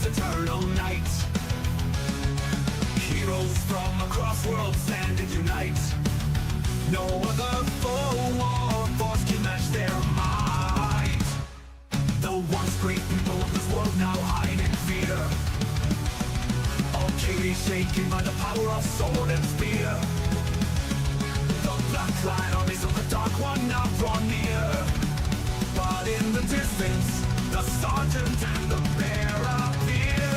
sun's eternal night. Heroes from across worlds stand and unite. No other foe or force can match their might. The once great people of this world now hide in fear. All chaos shaken by the power of sword and spear. The black-clad armies of the Dark One now draw near. But in the distance, the sergeant and the bear appear.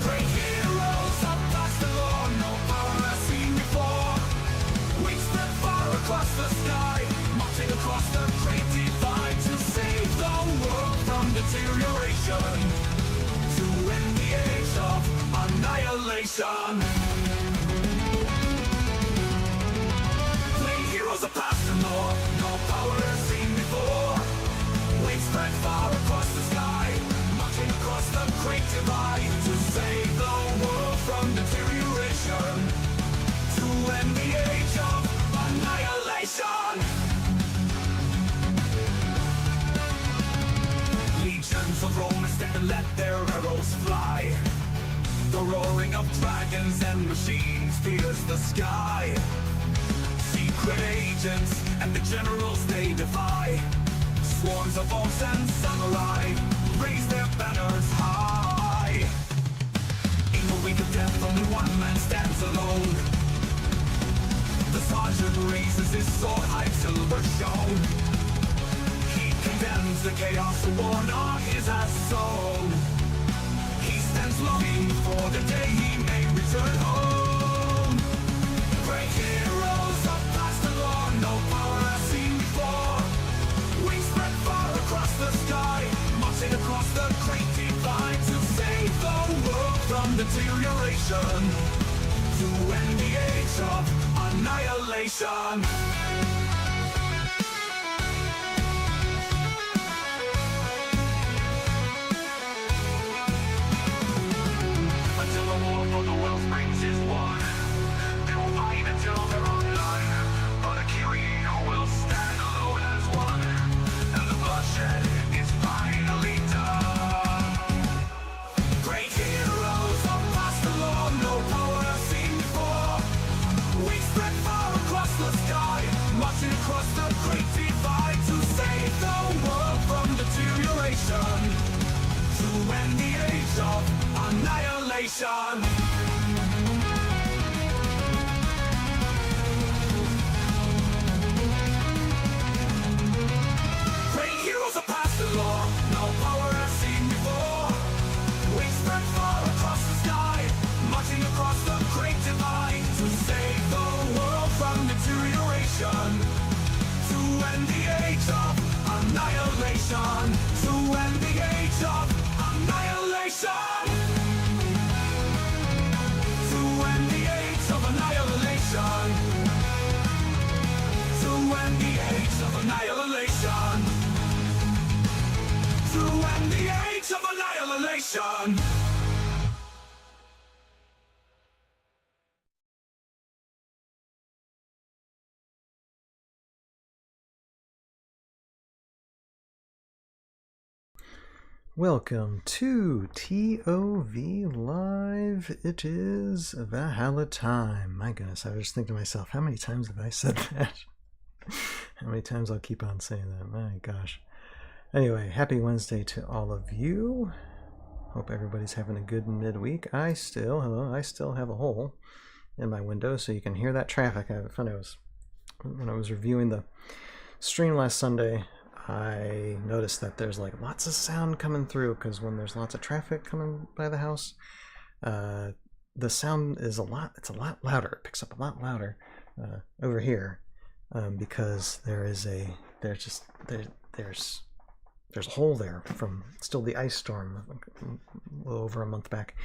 Great heroes of past the law, no power has seen before. Wings spread far across the sky, marching across the great divide to save the world from deterioration, to end the age of annihilation. Great heroes of past the law, no power has seen before. Wings spread far across the sky, marching across the great divide to save the world from deterioration, to end the age of annihilation. Legions of Romans stand and let their arrows fly. The roaring of dragons and machines fills the sky. Secret agents and the generals they defy. Swarms of orcs and samurai raise their banners high. In the wake of death, only one man stands alone. The sergeant raises his sword, high silver shown. He condemns the chaos the warlock is has sown. He stands longing for the day he may return home. Great heroes of past and long, no power has seen before. Wings spread far across the sky, marching across the great divide to save the world from deterioration, to end the age of annihilation. Until the war for the world springs is won, they will fight until there are none. But a king will stand alone as one, and the bloodshed is finally done. Great heroes of past the law, no power has seen before. We spread far across the sky, marching across the great divide to save the world from deterioration, to end the age of annihilation. Great heroes of past the law, no power has seen before. Wings spread far across the sky, marching across the great divide to save the world from deterioration, to end the age of annihilation, to end the age of annihilation, to end the age of annihilation, to end the age of annihilation, to end the age of annihilation. Welcome to ToV Live. It is Valhalla time. My goodness, I was just thinking to myself, how many times have I said that? How many times I'll keep on saying that? My gosh. Anyway, happy Wednesday to all of you. Hope everybody's having a good midweek. I still have a hole in my window, so you can hear that traffic. When I was reviewing the stream last Sunday, I noticed that there's like lots of sound coming through, because when there's lots of traffic coming by the house, the sound is a lot louder. It picks up a lot louder over here, because there's a hole there from still the ice storm a little over a month back.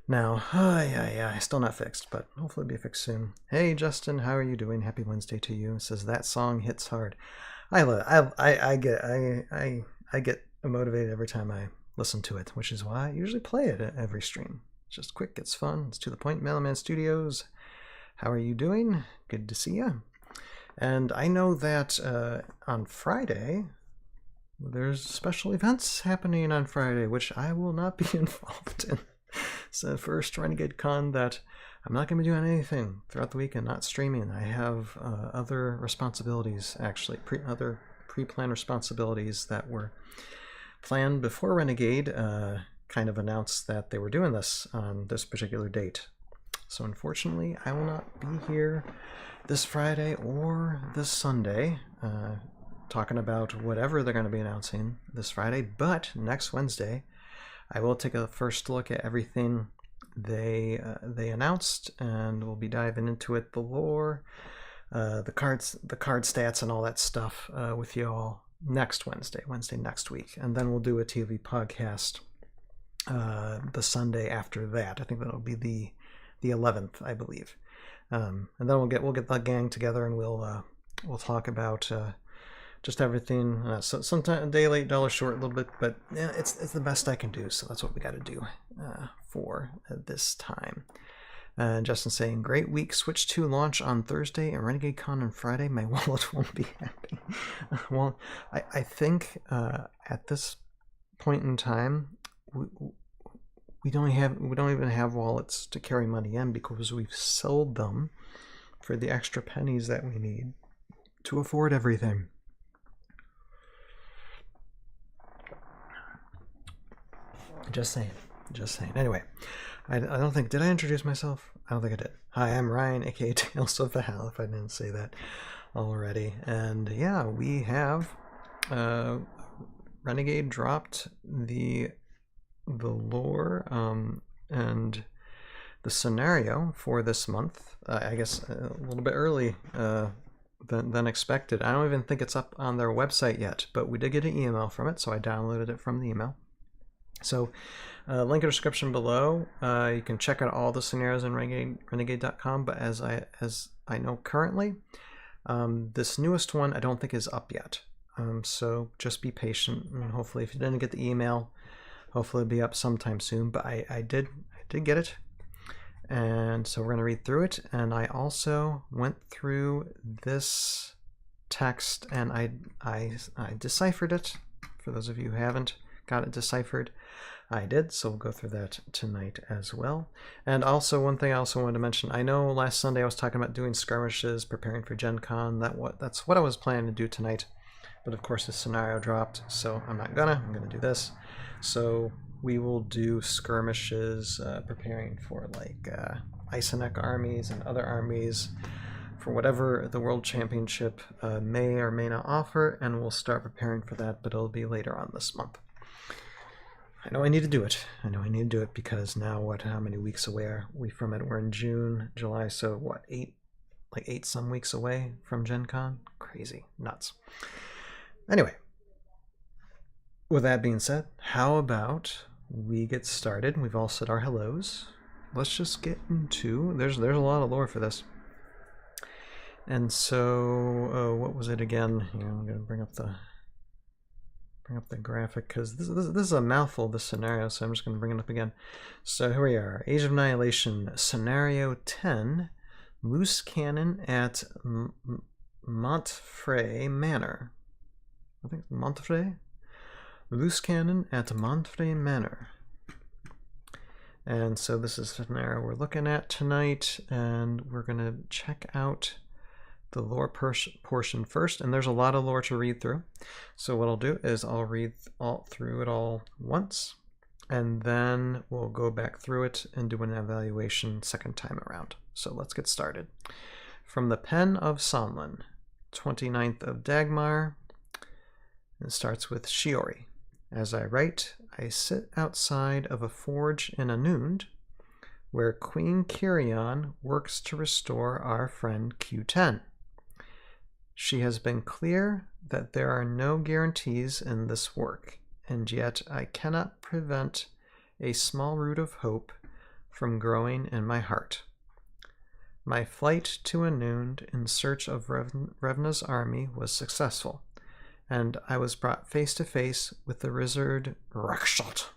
Now, yeah, still not fixed, but hopefully it'll be fixed soon. Hey Justin, how are you doing? Happy Wednesday to you. It says that song hits hard. I get motivated every time I listen to it, which is why I usually play it at every stream. It's just quick, it's fun, it's to the point. Meloman Studios, how are you doing? Good to see you. And I know that on Friday, there's special events happening on Friday, which I will not be involved in. It's the first Renegade Con that I'm not going to be doing anything throughout the weekend, not streaming. I have other responsibilities, actually, other pre-planned responsibilities that were planned before Renegade kind of announced that they were doing this on this particular date. So unfortunately, I will not be here this Friday or this Sunday talking about whatever they're going to be announcing this Friday, but next Wednesday I will take a first look at everything they announced, and we'll be diving into it, the lore, the card stats, and all that stuff with you all next Wednesday next week, and then we'll do a ToV podcast the Sunday after that. I think that'll be the 11th, I believe, and then we'll get the gang together and we'll talk about just everything. So sometime a day late, dollar short a little bit, but yeah, it's the best I can do. So that's what we got to do for this time. Justin saying, great week. Switch 2 launch on Thursday and Renegade Con on Friday. My wallet won't be happy. Well, I think at this point in time, we don't even have wallets to carry money in because we've sold them for the extra pennies that we need to afford everything. Just saying. Anyway, I don't think, did I introduce myself? I don't think I did. Hi, I'm Ryan, aka Tales of the Hal, if I didn't say that already. And yeah, we have Renegade dropped the lore and the scenario for this month. I guess a little bit early than expected. I don't even think it's up on their website yet, but we did get an email from it, so I downloaded it from the email. So link in the description below. You can check out all the scenarios in renegade.com, but as I know currently, this newest one I don't think is up yet. So just be patient, and hopefully if you didn't get the email, hopefully it'll be up sometime soon. But I did get it, and so we're going to read through it. And I also went through this text and I deciphered it. For those of you who haven't got it deciphered, I did, so we'll go through that tonight as well. And also, one thing I also wanted to mention, I know last Sunday I was talking about doing skirmishes, preparing for Gen Con. That's what I was planning to do tonight, but of course the scenario dropped, so I'm gonna do this. So we will do skirmishes, preparing for like Isonek armies and other armies for whatever the World Championship may or may not offer, and we'll start preparing for that, but it'll be later on this month. I know I need to do it because now how many weeks away are we from it? We're in June, July, so what, 8 some weeks away from Gen Con? Crazy, nuts. Anyway, with that being said, how about we get started? We've all said our hellos. Let's just get into, there's a lot of lore for this. And so, what was it again? Here, I'm going to bring up the graphic because this is a mouthful, this scenario, so I'm just going to bring it up again. So here we are, Age of Annihilation, Scenario 10, Loose Cannon at Montfre Manor. I think Montfre? Loose Cannon at Montfre Manor. And so this is the scenario we're looking at tonight, and we're going to check out the lore portion first, and there's a lot of lore to read through. So what I'll do is I'll read through it all once, and then we'll go back through it and do an evaluation second time around. So let's get started. From the pen of Sonlen, 29th of Dagmar. It starts with Shiori. As I write, I sit outside of a forge in Anund, where Queen Kyrion works to restore our friend Q10. She has been clear that there are no guarantees in this work, and yet I cannot prevent a small root of hope from growing in my heart. My flight to Anund in search of Revna's army was successful, and I was brought face to face with the wizard Rakshot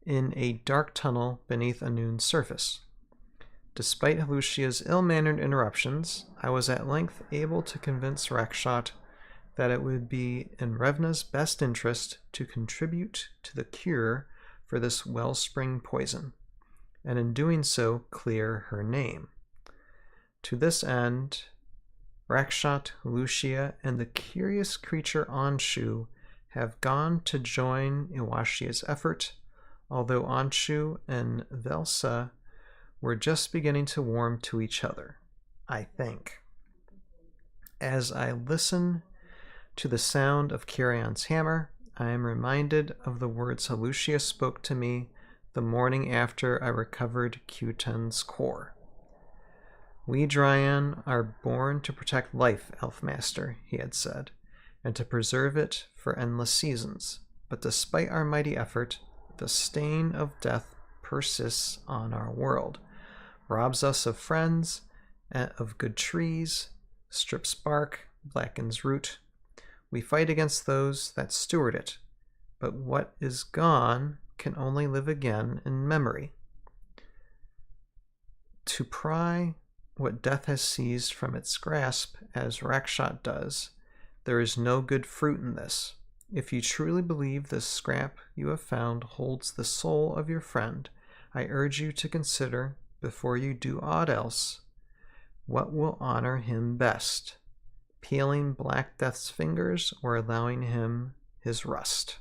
in a dark tunnel beneath Anund's surface. Despite Lucia's ill-mannered interruptions, I was at length able to convince Rakshot that it would be in Revna's best interest to contribute to the cure for this wellspring poison, and in doing so clear her name. To this end, Rakshot, Lucia, and the curious creature Anshu have gone to join Iwashia's effort, although Anshu and Velsa were just beginning to warm to each other, I think. As I listen to the sound of Kirion's hammer, I am reminded of the words Lucia spoke to me the morning after I recovered Q10's core. "We Dryan are born to protect life, Elfmaster," he had said, "and to preserve it for endless seasons. But despite our mighty effort, the stain of death persists on our world, robs us of friends, of good trees, strips bark, blackens root. We fight against those that steward it, but what is gone can only live again in memory. To pry what death has seized from its grasp, as Rakshot does, there is no good fruit in this. If you truly believe this scrap you have found holds the soul of your friend, I urge you to consider, before you do aught else, what will honor him best, peeling Black Death's fingers or allowing him his rust."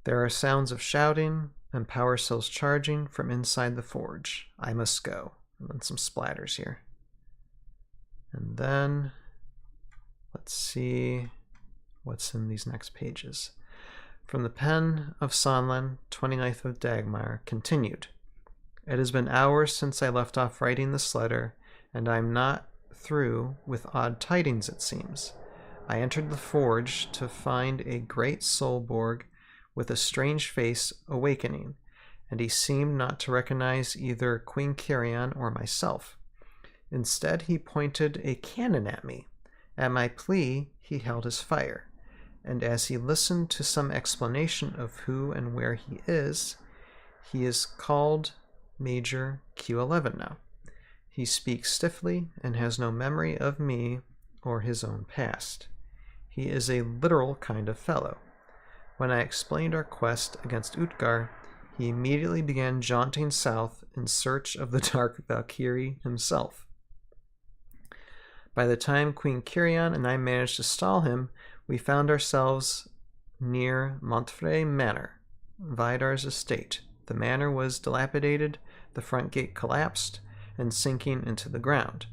There are sounds of shouting and power cells charging from inside the forge. I must go. And then some splatters here. And then, let's see what's in these next pages. From the pen of Sonlen, 29th of Dagmar, continued. "It has been hours since I left off writing this letter, and I am not through with odd tidings, it seems. I entered the forge to find a great Solborg with a strange face awakening, and he seemed not to recognize either Queen Kirion or myself. Instead, he pointed a cannon at me. At my plea, he held his fire, and as he listened to some explanation of who and where he is called Major Q11 now. He speaks stiffly and has no memory of me or his own past. He is a literal kind of fellow. When I explained our quest against Utgar, he immediately began jaunting south in search of the Dark Valkyrie himself. By the time Queen Kirion and I managed to stall him, we found ourselves near Montfre Manor, Vidar's estate. The manor was dilapidated, the front gate collapsed, and sinking into the ground.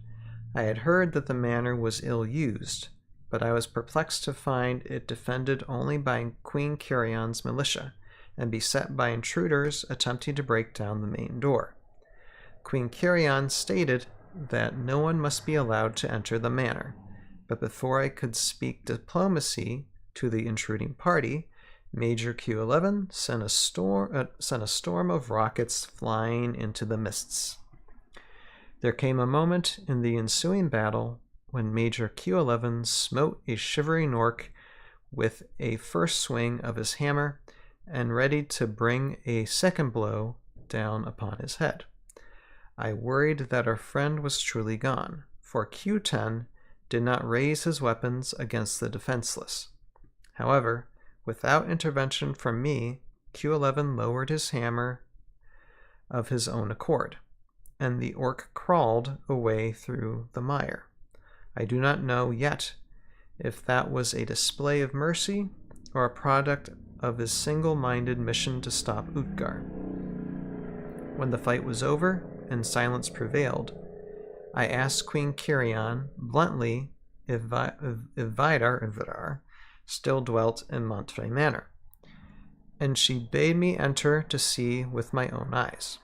I had heard that the manor was ill-used, but I was perplexed to find it defended only by Queen Kirion's militia, and beset by intruders attempting to break down the main door. Queen Kirion stated that no one must be allowed to enter the manor, but before I could speak diplomacy to the intruding party, Major Q11 sent a storm of rockets flying into the mists. There came a moment in the ensuing battle when Major Q11 smote a shivering orc with a first swing of his hammer, and ready to bring a second blow down upon his head. I worried that our friend was truly gone, for Q10 did not raise his weapons against the defenseless. However, without intervention from me, Q11 lowered his hammer of his own accord, and the orc crawled away through the mire. I do not know yet if that was a display of mercy or a product of his single-minded mission to stop Utgar. When the fight was over and silence prevailed, I asked Queen Kirion bluntly if Vidar still dwelt in Montfre Manor, and she bade me enter to see with my own eyes.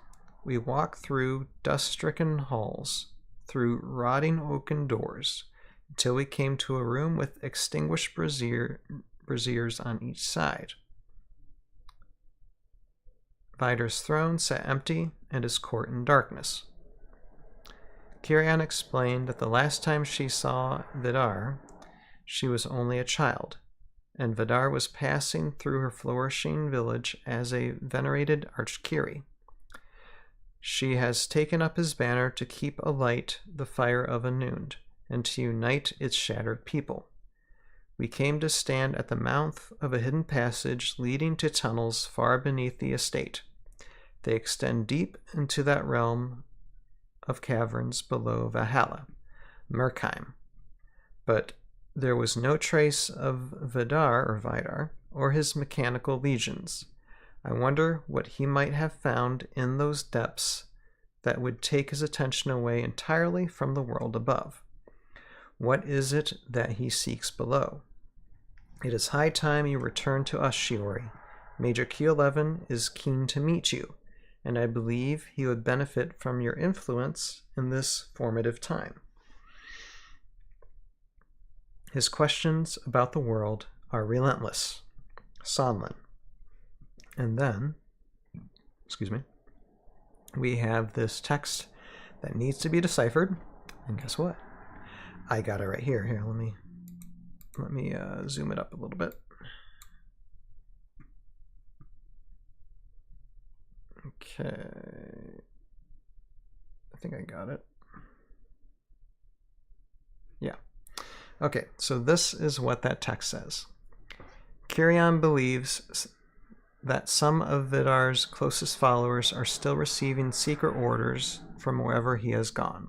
We walked through dust-stricken halls, through rotting oaken doors, until we came to a room with extinguished braziers on each side. Vidar's throne sat empty and his court in darkness. Kirion explained that the last time she saw Vidar, she was only a child, and Vidar was passing through her flourishing village as a venerated archkiri. She has taken up his banner to keep alight the fire of Anund, and to unite its shattered people. We came to stand at the mouth of a hidden passage leading to tunnels far beneath the estate. They extend deep into that realm of caverns below Valhalla, Murkheim. But there was no trace of Vidar, or his mechanical legions. I wonder what he might have found in those depths that would take his attention away entirely from the world above. What is it that he seeks below? It is high time you return to us, Shiori. Major Q11 is keen to meet you, and I believe he would benefit from your influence in this formative time. His questions about the world are relentless. Sonlen. And then, we have this text that needs to be deciphered, and guess what? I got it right here. Here, let me zoom it up a little bit. Okay, I think I got it. Yeah. Okay, so this is what that text says. Kyrian believes that some of Vidar's closest followers are still receiving secret orders from wherever he has gone.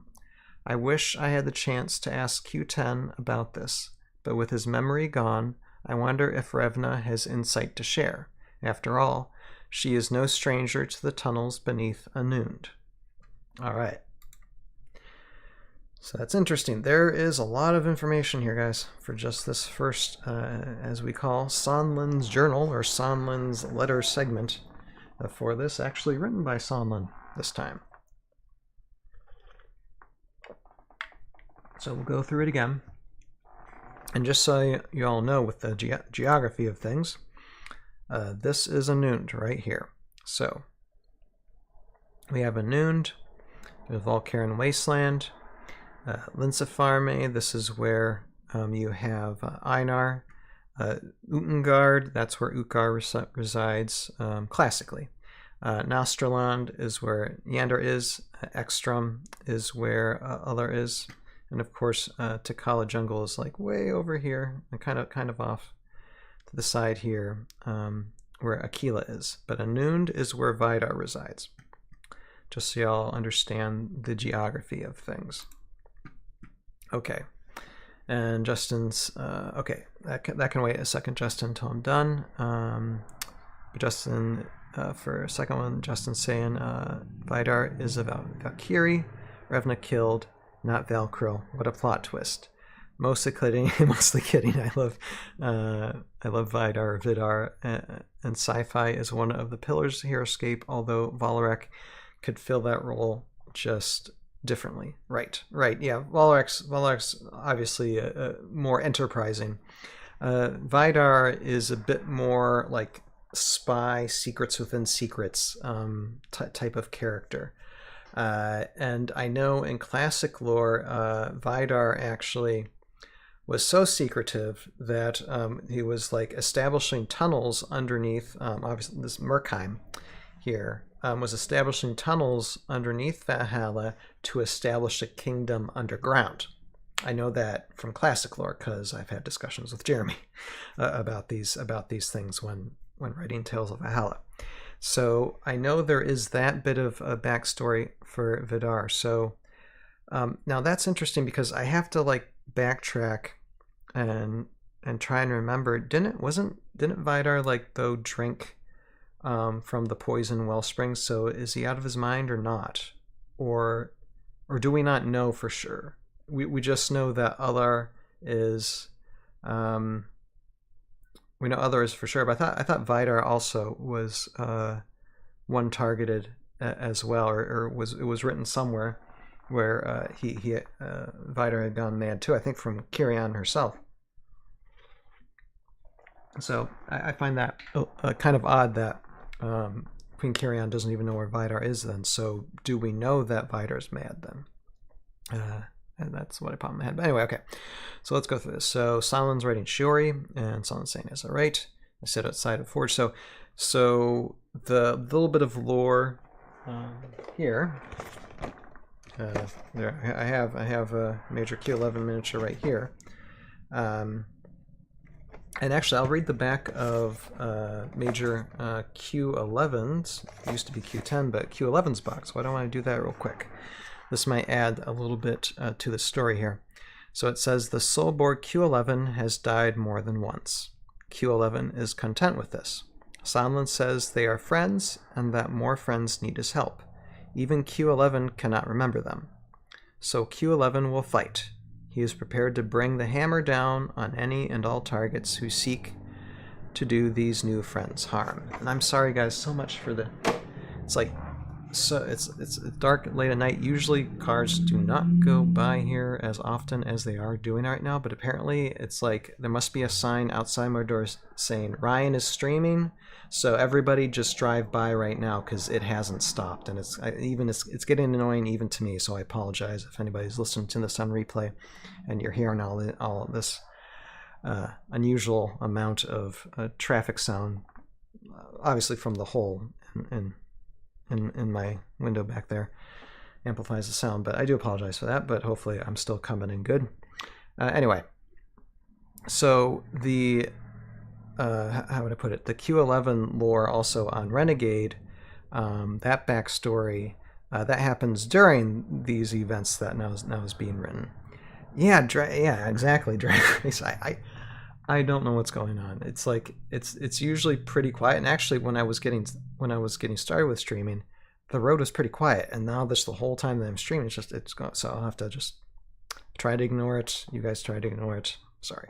I wish I had the chance to ask Q10 about this, but with his memory gone, I wonder if Revna has insight to share. After all, she is no stranger to the tunnels beneath Anund. All right. So that's interesting. There is a lot of information here, guys, for just this first, as we call, Sonlen's journal, or Sonlen's letter segment for this, actually written by Sonlen this time. So we'll go through it again. And just so you all know, with the geography of things, this is Anund right here. So we have Anund, the Valkyrian Wasteland, Linsafarme, this is where you have Einar, Utengard, that's where Utkar resides classically. Nostraland is where Yander is, Ekstrom is where Uller is, and of course Takala Jungle is like way over here, and kind of off to the side here where Aquila is. But Anund is where Vidar resides, just so y'all understand the geography of things. Okay, and Justin's, okay, that can wait a second, Justin, until I'm done. Justin, for a second one, Justin's saying Vidar is about Valkyrie, Revna killed, not Valkyrie. What a plot twist. Mostly kidding. I love Vidar, and sci-fi is one of the pillars of Heroscape, although Valorek could fill that role just differently. Right. Yeah, Valorek's obviously more enterprising. Vidar is a bit more like spy, secrets within secrets type of character. And I know in classic lore, Vidar actually was so secretive that he was like establishing tunnels underneath, obviously this Murkheim here, was establishing tunnels underneath Valhalla to establish a kingdom underground. I know that from classic lore because I've had discussions with Jeremy about these things when writing Tales of Valhalla. So I know there is that bit of a backstory for Vidar. So now that's interesting because I have to like backtrack and try and remember. Didn't Vidar like though drink from the poison wellspring? So is he out of his mind or not, or do we not know for sure? We just know that Uller is we know Uller is for sure, but I thought Vidar also was one targeted as well, or it was written somewhere where Vidar had gone mad too. I think from Kyrian herself. So I find that kind of odd that Queen Kyrian doesn't even know where Vidar is then. So do we know that Vidar's mad then? And that's what I popped in my head. But anyway, okay. So let's go through this. So Sonlen's writing Shiori, and Sonlen's saying, "Is that right? I sit outside of Forge." So the little bit of lore here. There I have a Major Q11 miniature right here. And actually, I'll read the back of Major Q11's, used to be Q10, but Q11's box. Why don't I do that real quick? This might add a little bit to the story here. So it says, the Soulborg Q11 has died more than once. Q11 is content with this. Sonlen says they are friends and that more friends need his help. Even Q11 cannot remember them. So Q11 will fight. He is prepared to bring the hammer down on any and all targets who seek to do these new friends harm. And I'm sorry guys so much for the... It's like... So it's dark late at night. Usually cars do not go by here as often as they are doing right now, but apparently it's like there must be a sign outside my door saying Ryan is streaming, so everybody just drive by right now because it hasn't stopped, and it's getting annoying even to me. So I apologize if anybody's listening to this on replay and you're hearing all this unusual amount of traffic sound, obviously from the hole in my window back there amplifies the sound, but I do apologize for that, but hopefully I'm still coming in good. Anyway, so the how would I put it, the Q11 lore also on Renegade, that backstory that happens during these events that now is being written. Yeah, exactly. Drag Race. I don't know what's going on. It's like it's usually pretty quiet, and actually when I was getting started with streaming, the road was pretty quiet, and now this the whole time that I'm streaming, it's gone. So I'll have to just try to ignore it. You guys try to ignore it. Sorry.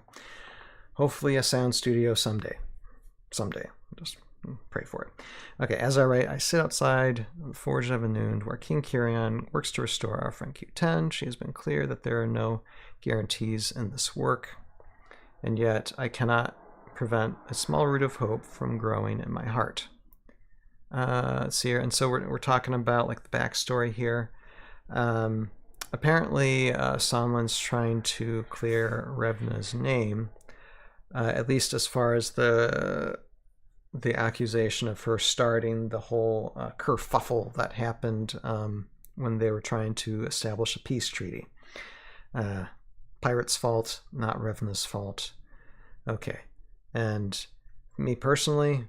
Hopefully a sound studio someday. Just pray for it. Okay, as I write, I sit outside the Forge of Noon, where King Kyrian works to restore our friend Q10. She has been clear that there are no guarantees in this work, and yet I cannot prevent a small root of hope from growing in my heart. Let's see here, and so we're talking about like the backstory here. Apparently, Sonlen's trying to clear Revna's name, at least as far as the accusation of her starting the whole kerfuffle that happened when they were trying to establish a peace treaty. Pirate's fault, not Revna's fault. Okay, and me personally,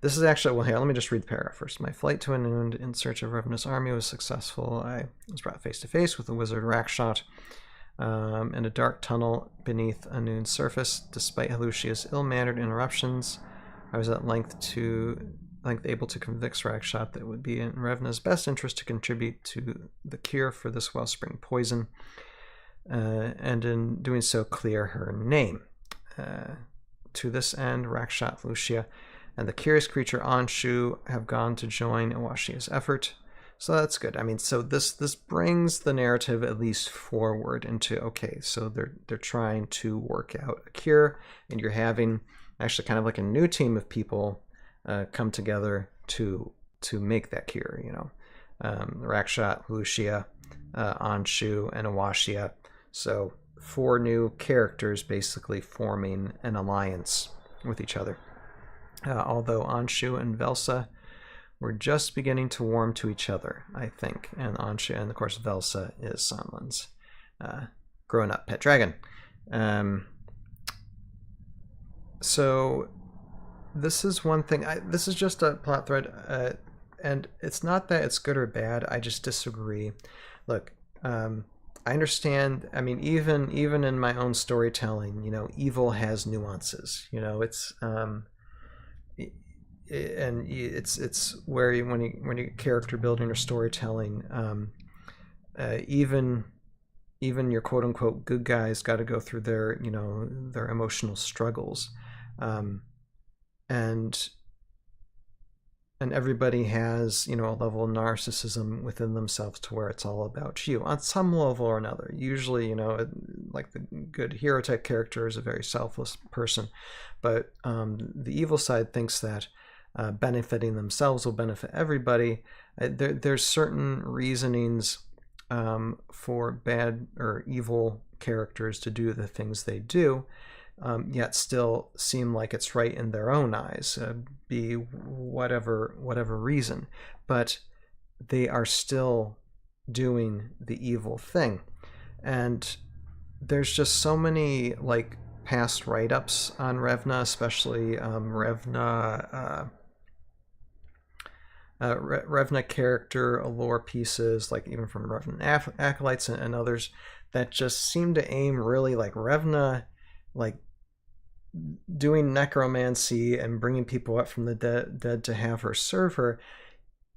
this is actually, well, here, let me just read the paragraph first. My flight to Anund in search of Revna's army was successful. I was brought face to face with the wizard Rakshot in a dark tunnel beneath Anund's surface. Despite Halushia's ill-mannered interruptions, I was at length able to convince Rakshot that it would be in Revna's best interest to contribute to the cure for this wellspring poison, and in doing so clear her name. To this end, Rakshot, Halushia, and the curious creature Anshu have gone to join Awashia's effort. So that's good. I mean, so this brings the narrative at least forward into, okay, so they're trying to work out a cure, and you're having actually kind of like a new team of people come together to make that cure, you know. Rakshot, Halushia, Anshu, and Awashia. So 4 new characters basically forming an alliance with each other. Although Anshu and Velsa were just beginning to warm to each other, I think. And Anshu, and of course Velsa is Sonlen's grown-up pet dragon. So this is one thing. This is just a plot thread, and it's not that it's good or bad. I just disagree. Look, I understand. I mean, even in my own storytelling, you know, evil has nuances. You know, it's and it's where when you character building or storytelling, even your quote unquote good guys got to go through their their emotional struggles, and everybody has a level of narcissism within themselves to where it's all about you on some level or another. Usually, like the good hero type character is a very selfless person, but the evil side thinks that benefiting themselves will benefit everybody. There's certain reasonings for bad or evil characters to do the things they do, yet still seem like it's right in their own eyes, be whatever reason, but they are still doing the evil thing. And there's just so many like past write-ups on Revna, especially Revna character lore pieces, like even from Revna acolytes and others, that just seem to aim really like Revna, like doing necromancy and bringing people up from the dead to have her serve her,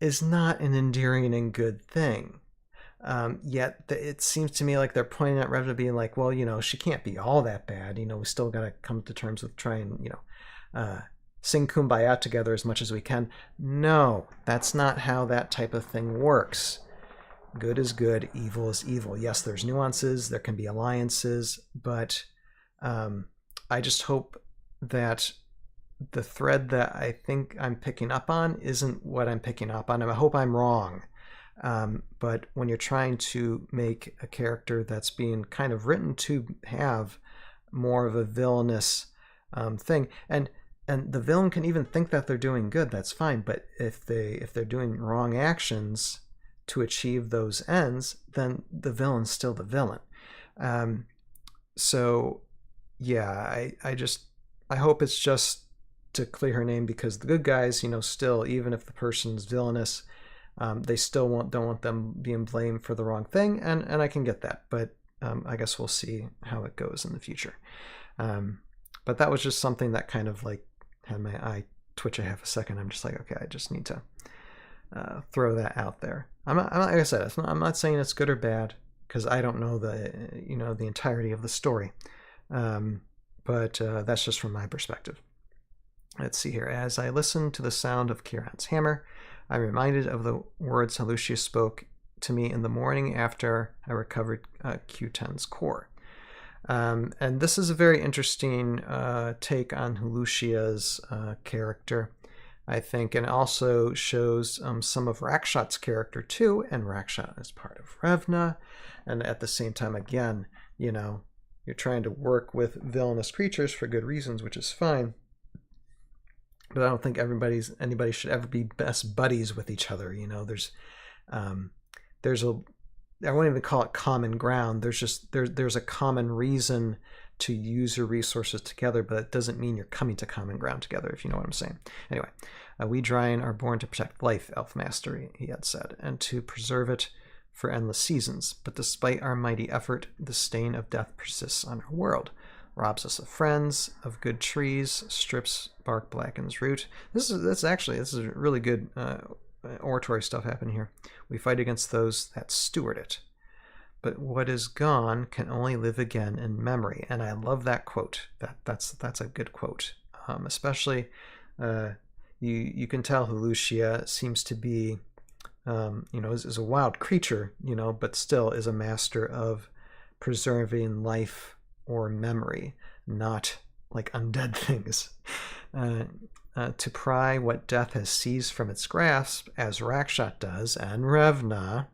is not an endearing and good thing. Yet it seems to me like they're pointing at Revna being like, well, she can't be all that bad. We still got to come to terms with trying, sing Kumbaya together as much as we can. No, that's not how that type of thing works. Good is good, evil is evil. Yes, there's nuances, there can be alliances, but I just hope that the thread that I think I'm picking up on isn't what I'm picking up on. I hope I'm wrong. But when you're trying to make a character that's being kind of written to have more of a villainous thing, and the villain can even think that they're doing good, that's fine. But if they're doing wrong actions to achieve those ends, then the villain's still the villain. So yeah, I hope it's just to clear her name, because the good guys, still, even if the person's villainous, they still don't want them being blamed for the wrong thing, and I can get that, but I guess we'll see how it goes in the future. But that was just something that kind of like had my eye twitch a half a second. I'm just like, okay, I just need to throw that out there. I'm not, like I said, I'm not saying it's good or bad, because I don't know the entirety of the story. But that's just from my perspective. Let's see here. As I listened to the sound of Kieran's hammer, I'm reminded of the words Helucia spoke to me in the morning after I recovered Q10's core. And this is a very interesting take on Helucia's character, I think, and also shows some of Rakshot's character too, and Rakshot is part of Revna, and at the same time, again, you're trying to work with villainous creatures for good reasons, which is fine. But I don't think anybody should ever be best buddies with each other. There's I won't even call it common ground. There's a common reason to use your resources together, but it doesn't mean you're coming to common ground together, if you know what I'm saying. Anyway, we Dryan are born to protect life, Elf Master, he had said, and to preserve it for endless seasons. But despite our mighty effort, the stain of death persists on our world. Robs us of friends, of good trees, strips bark, blackens root. This is really good oratory stuff happening here. We fight against those that steward it. But what is gone can only live again in memory. And I love that quote. That's a good quote. Especially, you can tell Helucia seems to be, is a wild creature, but still is a master of preserving life or memory, not like undead things. To pry what death has seized from its grasp, as Rakshot does, and Revna,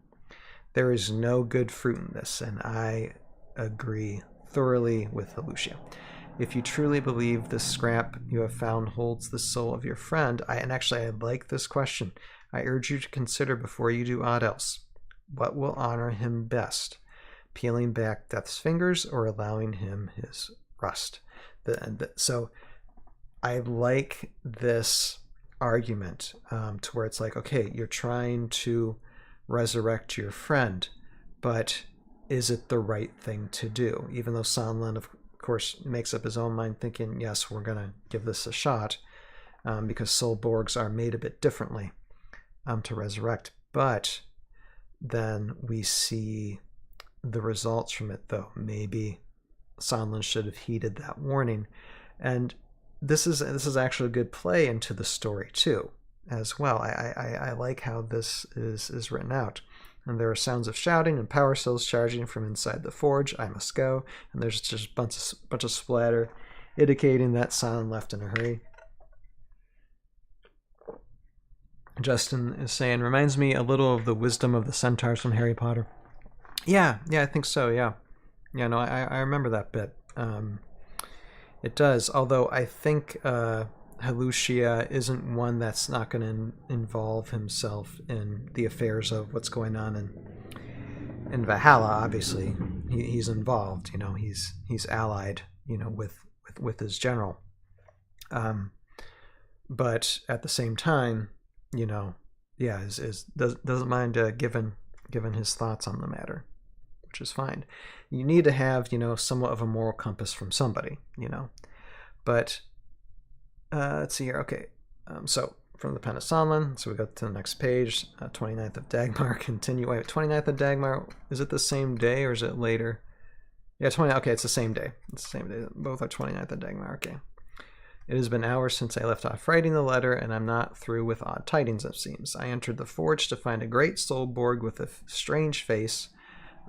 there is no good fruit in this, and I agree thoroughly with Helucia. If you truly believe this scrap you have found holds the soul of your friend, I like this question. I urge you to consider before you do aught else. What will honor him best? Peeling back Death's fingers or allowing him his rust? So I like this argument to where it's like, okay, you're trying to resurrect your friend, but is it the right thing to do? Even though Sonlen, of course, makes up his own mind thinking, yes, we're going to give this a shot, because soul borgs are made a bit differently to resurrect. But then we see the results from it, though. Maybe Sonlen should have heeded that warning. And this is actually a good play into the story too, as well. I like how this is written out. And there are sounds of shouting and power cells charging from inside the forge. I must go. And there's just a bunch of splatter, indicating that Sonlen left in a hurry. Justin is saying, reminds me a little of the wisdom of the centaurs from Harry Potter. Yeah, I think so, yeah. Yeah, no, I remember that bit. It does, although I think Helucia isn't one that's not going to involve himself in the affairs of what's going on in Valhalla. Obviously, he's involved. He's allied you know, with his general. But at the same time, you know, yeah, doesn't mind giving his thoughts on the matter, which is fine. You need to have, you know, somewhat of a moral compass from somebody, you know. But let's see here. Okay, so from the pen of Sonlen, so we go to the next page. 29th of Dagmar. Continue. Wait, 29th of Dagmar. Is it the same day or is it later? Yeah, 20. Okay, it's the same day. It's the same day. Both are 29th of Dagmar. Okay. It has been hours since I left off writing the letter, and I'm not through with odd tidings, it seems. I entered the forge to find a great Solborg with a strange face,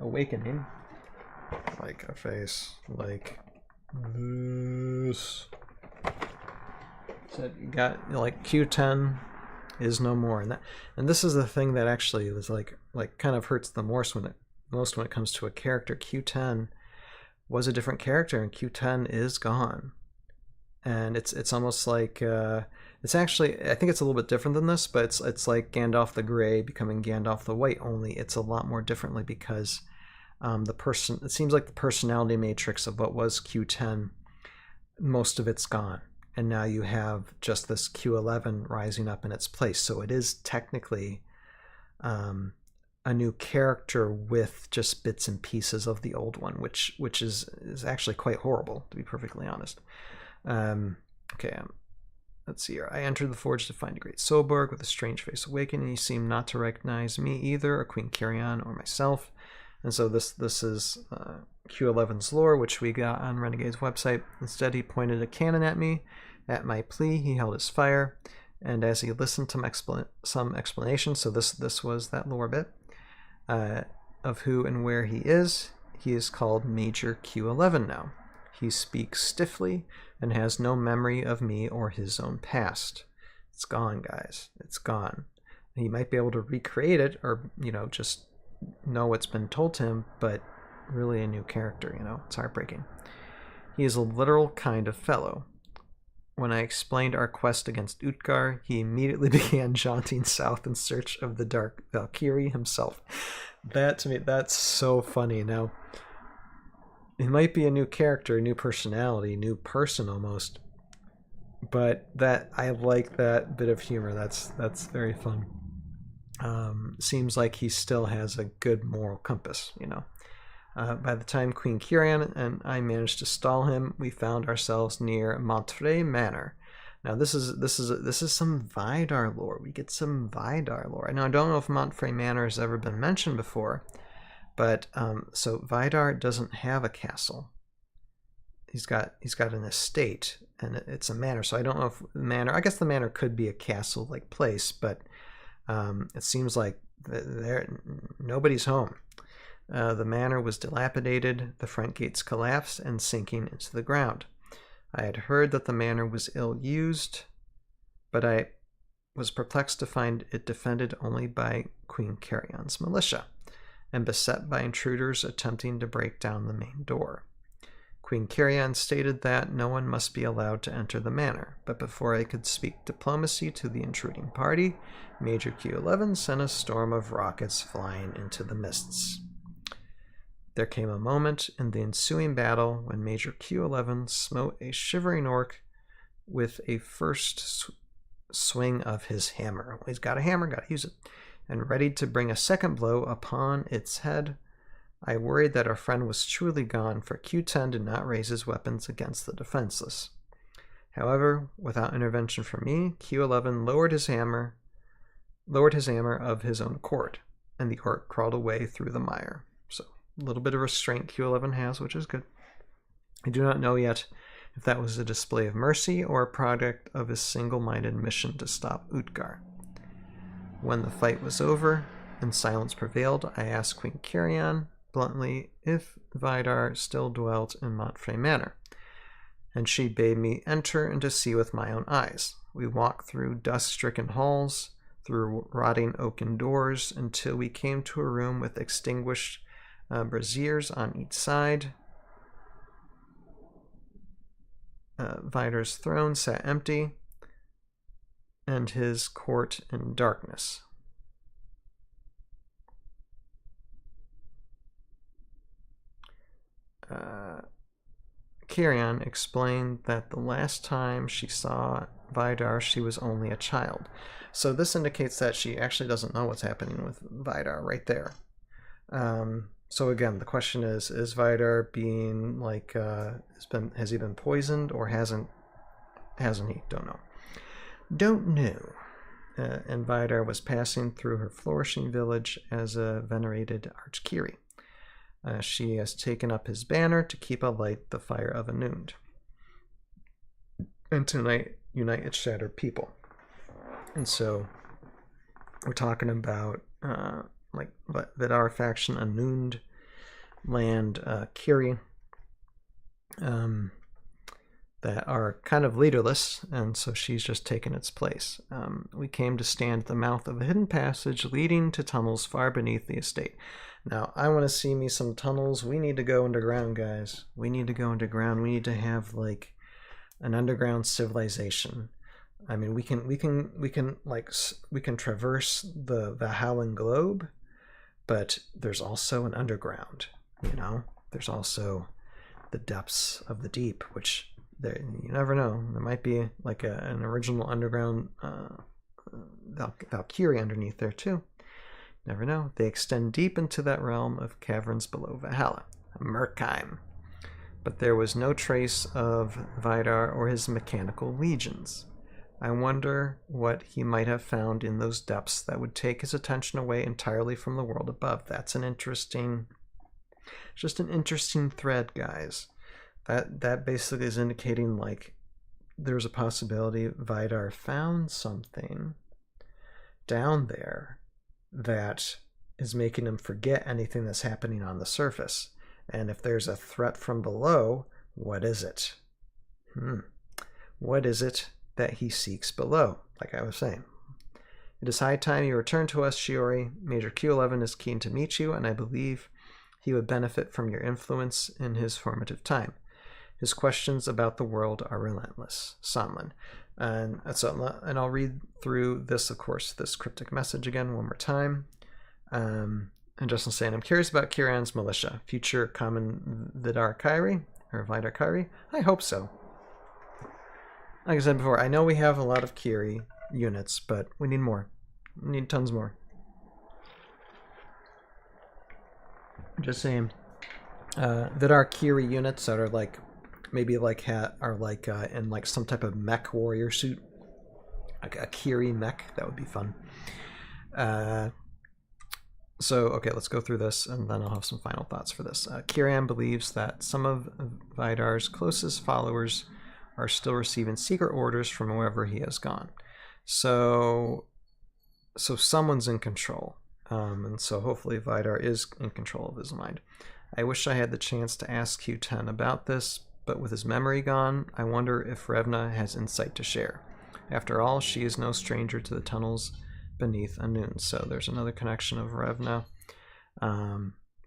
awakening. Like a face like this. So you got, you know, like Q10 is no more, and this is the thing that actually was like kind of hurts the most when it comes to a character. Q10 was a different character, and Q10 is gone. And it's almost like it's actually, I think it's a little bit different than this, but it's like Gandalf the Grey becoming Gandalf the White, only it's a lot more differently because it seems like the personality matrix of what was Q10, most of it's gone, and now you have just this Q11 rising up in its place. So it is technically a new character with just bits and pieces of the old one, which is actually quite horrible, to be perfectly honest. Okay, let's see here. I entered the forge to find a great Solborg with a strange face awakening. He seemed not to recognize me either, or Queen Carrion, or myself. And so this is Q11's lore, which we got on Renegade's website. Instead, he pointed a cannon at me. At my plea, he held his fire, and as he listened to some explanation, so this was that lore bit of who and where he is called Major Q11 now. He speaks stiffly and has no memory of me or his own past. It's gone, guys. It's gone. He might be able to recreate it, or, you know, just know what's been told to him, but really a new character, you know. It's heartbreaking. He is a literal kind of fellow. When I explained our quest against Utgar, he immediately began jaunting south in search of the Dark Valkyrie himself. That, to me, that's so funny. Now, it might be a new character, new personality, new person almost, but that, I like that bit of humor. That's very fun. Seems like he still has a good moral compass, you know. By the time Queen Kirian and I managed to stall him, we found ourselves near Montfre Manor. Now this is some Vidar lore. We get some Vidar lore. Now I don't know if Montfre Manor has ever been mentioned before, but so Vidar doesn't have a castle. He's got an estate, and it's a manor. So I don't know if the manor. I guess the manor could be a castle-like place, but it seems like nobody's home. The manor was dilapidated, the front gates collapsed and sinking into the ground. I had heard that the manor was ill-used, but I was perplexed to find it defended only by Queen Carrion's militia, and beset by intruders attempting to break down the main door. Queen Carrion stated that no one must be allowed to enter the manor, but before I could speak diplomacy to the intruding party, Major Q11 sent a storm of rockets flying into the mists. There came a moment in the ensuing battle when Major Q11 smote a shivering orc with a first swing of his hammer. Well, he's got a hammer, got to use it. And readied to bring a second blow upon its head. I worried that our friend was truly gone, for Q10 did not raise his weapons against the defenseless. However, without intervention from me, Q11 lowered his hammer of his own accord, and the orc crawled away through the mire. So, a little bit of restraint Q11 has, which is good. I do not know yet if that was a display of mercy or a product of his single-minded mission to stop Utgar. When the fight was over and silence prevailed, I asked Queen Carrion bluntly if Vidar still dwelt in Montfre Manor, and she bade me enter and to see with my own eyes. We walked through dust-stricken halls, through rotting oaken doors, until we came to a room with extinguished braziers on each side. Vidar's throne sat empty, and his court in darkness. Valkyrian explained that the last time she saw Vidar, she was only a child. So this indicates that she actually doesn't know what's happening with Vidar right there. So again, the question is Vidar being like, has he been poisoned or hasn't he? Don't know. Don't know. And Vidar was passing through her flourishing village as a venerated Archkiri. She has taken up his banner to keep alight the fire of Anund, and to unite its shattered people. And so we're talking about like Vidar faction, Anund land, Kiri, that are kind of leaderless, and so she's just taken its place. We came to stand at the mouth of a hidden passage leading to tunnels far beneath the estate. Now, I want to see me some tunnels. We need to go underground, guys. We need to go underground. We need to have like an underground civilization. I mean, we can traverse the Valhallan globe, but there's also an underground. You know, there's also the depths of the deep, which you never know. There might be like an original underground Valkyrie underneath there too. Never know. They extend deep into that realm of caverns below Valhalla, Murkheim. But there was no trace of Vidar or his mechanical legions. I wonder what he might have found in those depths that would take his attention away entirely from the world above. That's an interesting, just an interesting thread, guys. That basically is indicating like there's a possibility Vidar found something down there that is making him forget anything that's happening on the surface. And if there's a threat from below, what is it? What is it that he seeks below? Like I was saying, it is high time you return to us, Shiori. Major Q11 is keen to meet you, and I believe he would benefit from your influence in his formative time. His questions about the world are relentless. Sonlen. And I'll read through this, of course, this cryptic message again one more time. And Justin saying, I'm curious about Kieran's militia, future common Vidar Kairi, or Vidar Kairi. I hope so. Like I said before, I know we have a lot of Kiri units, but we need more. We need tons more. Just saying. Vidar Kiri units that are like, maybe like in like some type of mech warrior suit, like a Kiri mech. That would be fun. So okay, let's go through this, and then I'll have some final thoughts for this. Kieran believes that some of Vidar's closest followers are still receiving secret orders from wherever he has gone. So someone's in control, and so hopefully Vidar is in control of his mind. I wish I had the chance to ask Q10 about this, but with his memory gone, I wonder if Revna has insight to share. After all, she is no stranger to the tunnels beneath Anund. So there's another connection of Revna.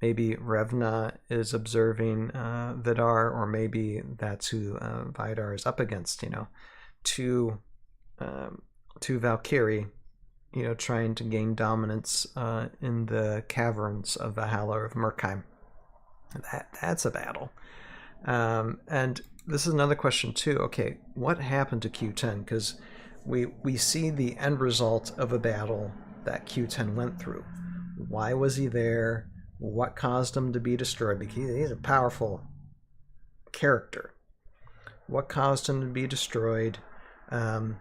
Maybe Revna is observing Vidar, or maybe that's who Vidar is up against, you know, two Valkyrie, you know, trying to gain dominance in the caverns of Valhalla or of Murkheim. That's a battle. And this is another question too. Okay, what happened to Q10? Because we see the end result of a battle that Q10 went through. Why was he there? What caused him to be destroyed? Because he's a powerful character. What caused him to be destroyed? And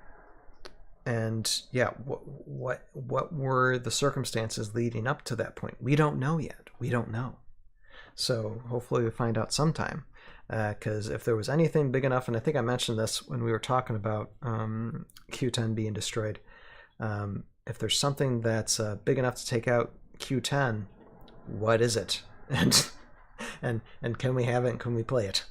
yeah, what were the circumstances leading up to that point? We don't know yet. We don't know. So hopefully we'll find out sometime. Because if there was anything big enough, and I think I mentioned this when we were talking about Q10 being destroyed, if there's something that's big enough to take out Q10, what is it? And can we have it and can we play it?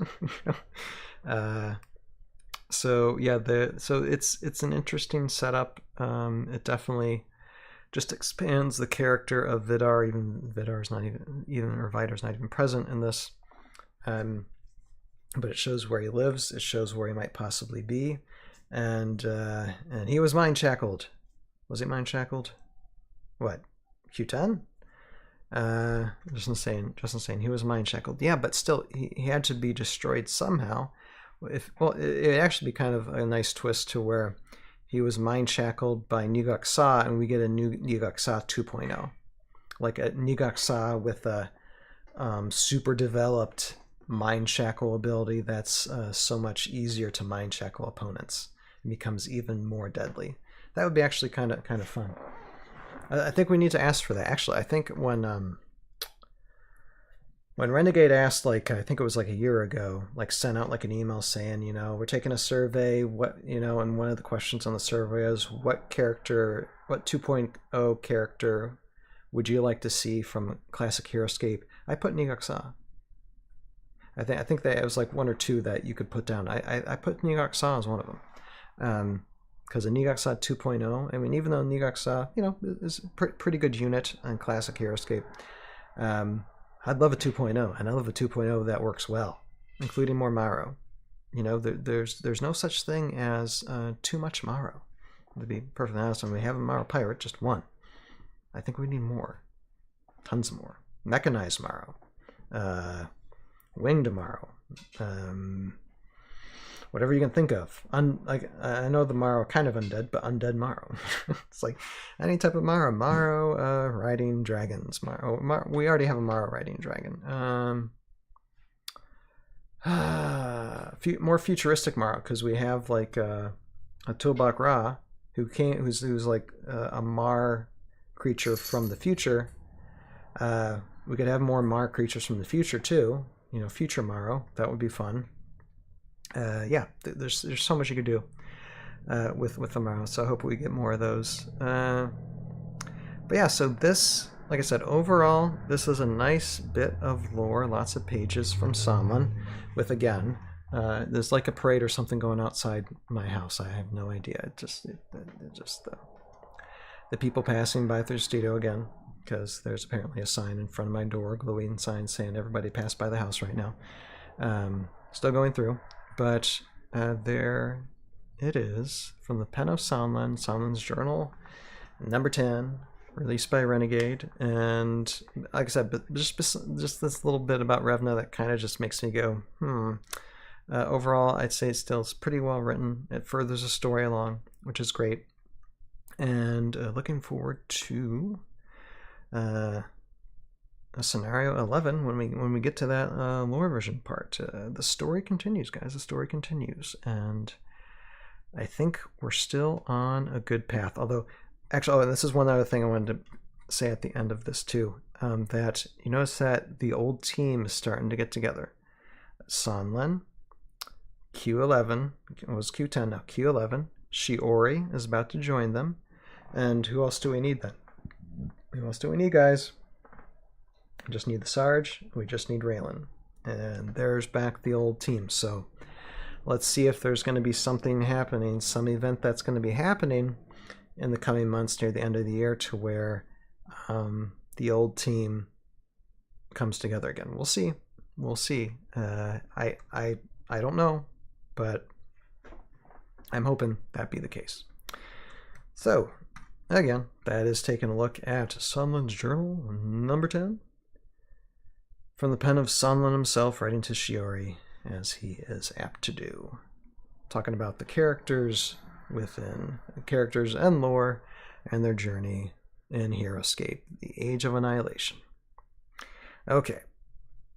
So yeah, so it's an interesting setup. It definitely just expands the character of Vidar. Even Vidar's not even present in this. But it shows where he lives. It shows where he might possibly be, and he was mind shackled. Was he mind shackled? What, Q10? Just insane. He was mind shackled. Yeah, but still, he had to be destroyed somehow. It'd actually be kind of a nice twist to where he was mind shackled by Nigok Sa, and we get a new Nigok Sa 2.0, like a Nigok Sa with a super developed mind shackle ability that's so much easier to mind shackle opponents. It becomes even more deadly. That would be actually kind of fun. I think we need to ask for that. Actually, I think when Renegade asked, like, I think it was like a year ago, like sent out like an email saying, you know, we're taking a survey, what, you know, and one of the questions on the survey is what 2.0 character would you like to see from classic Heroscape? I put Nigok Sa. I think that it was like one or two that you could put down. I put Nigok Sa as one of them. Because a Nigok Sa 2.0, I mean, even though Nigok Sa, you know, is a pretty good unit on classic Heroscape, I'd love a 2.0, and I love a 2.0 that works well, including more Maro. You know, there's no such thing as too much Maro. To be perfectly honest, when we have a Maro pirate, just one. I think we need more, tons more. Mechanized Maro, winged Maro, whatever you can think of. Like, I know the Maro kind of undead, but undead Maro. It's like any type of Maro. Maro riding dragons. Maro, we already have a Maro riding dragon. More futuristic Maro, because we have like a Tobak Ra who's like a Mar creature from the future. We could have more Mar creatures from the future too. You know, future Maro. That would be fun. Yeah, there's so much you could do with the Maro, so I hope we get more of those. But yeah, so this, like I said, overall, this is a nice bit of lore, lots of pages from Sonlen, with, again, there's like a parade or something going outside my house. I have no idea. The people passing by through the studio again, because there's apparently a sign in front of my door, glowing sign saying everybody pass by the house right now. Still going through. But there it is, from the pen of Sonlen, Sonlen's journal, number 10, released by Renegade. And like I said, but just this little bit about Revna that kind of just makes me go, overall, I'd say it's pretty well written. It furthers the story along, which is great. And looking forward to Scenario 11 when we get to that lore version part. The story continues, guys. The story continues, and I think we're still on a good path. Although, actually, and this is one other thing I wanted to say at the end of this too. That you notice that the old team is starting to get together. Sonlen, Q11, it was Q10 now. Q11, Shiori is about to join them, and who else do we need then? Who else do we need, guys? We just need the Sarge, we just need Raylan. And there's back the old team. So let's see if there's going to be something happening, some event that's going to be happening in the coming months near the end of the year to where the old team comes together again. We'll see. We'll see. I don't know, but I'm hoping that be the case. So, again, that is taking a look at Sonlen's journal, number 10. From the pen of Sonlen himself, writing to Shiori, as he is apt to do. Talking about the characters within, the characters and lore, and their journey in Heroscape, the Age of Annihilation. Okay,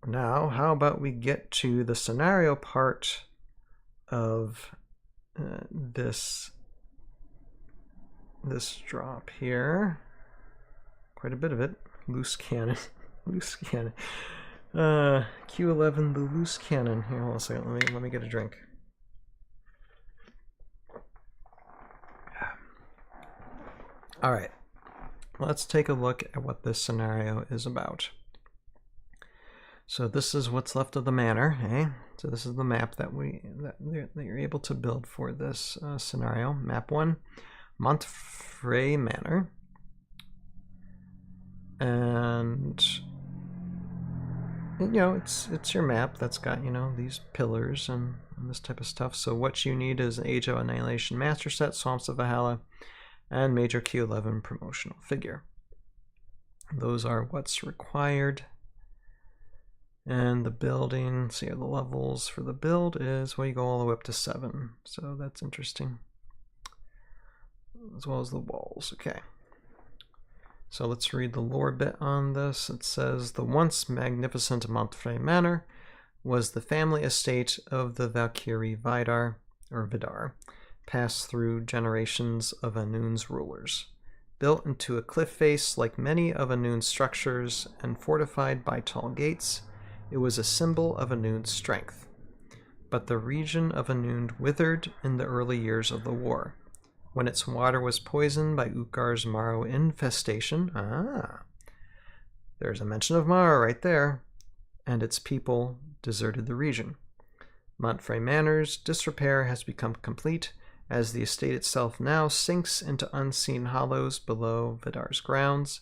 now how about we get to the scenario part of this drop here. Quite a bit of it. Loose cannon. Loose cannon. Q11, the loose cannon. Here, hold on a second. Let me get a drink. All right. Let's take a look at what this scenario is about. So this is what's left of the manor, eh? So this is the map that you're able to build for this scenario. Map 1, Montfre Manor. And you know, it's your map that's got, you know, these pillars and this type of stuff. So what you need is an Age of Annihilation Master Set, Swamps of Valhalla, and Major Q11 promotional figure. Those are what's required. And the building, see, the levels for the build is, well, you go all the way up to 7. So that's interesting. As well as the walls. Okay. So let's read the lore bit on this. It says, the once magnificent Montfre Manor was the family estate of the Valkyrie Vidar, passed through generations of Anun's rulers. Built into a cliff face like many of Anun's structures and fortified by tall gates, it was a symbol of Anun's strength. But the region of Anun withered in the early years of the war, when its water was poisoned by Utgar's Marrow infestation. There's a mention of Marrow right there. And its people deserted the region. Montfre Manor's disrepair has become complete, as the estate itself now sinks into unseen hollows below Vidar's grounds.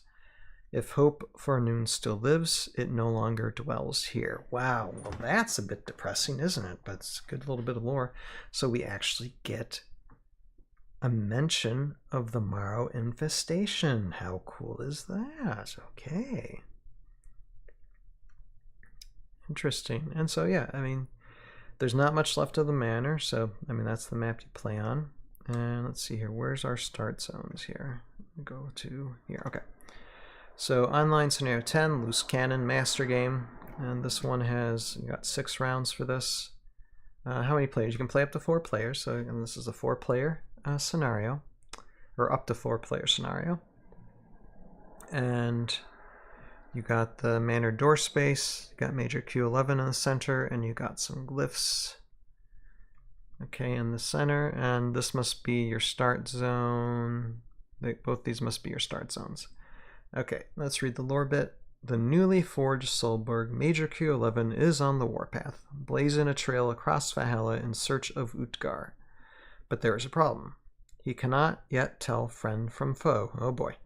If hope for Anun still lives, it no longer dwells here. Wow, well that's a bit depressing, isn't it? But it's a good little bit of lore. So we actually get a mention of the Marrow infestation. How cool is that? Okay. Interesting. And so, yeah, I mean, there's not much left of the manor. So, I mean, that's the map you play on. And let's see here. Where's our start zones here? Go to here. Okay. So, online scenario 10, loose cannon, master game. And this one has, you got 6 rounds for this. How many players? You can play up to 4 players. So, and this is a 4-player scenario, or up to 4-player scenario. And you got the manor door space, you got major Q11 in the center, and you got some glyphs, okay, in the center, and this must be your start zone. Both these must be your start zones. Okay, let's read the lore bit. The newly forged Solberg Major Q11 is on the warpath, blazing a trail across Valhalla in search of Utgar. But there is a problem. He cannot yet tell friend from foe. Oh boy.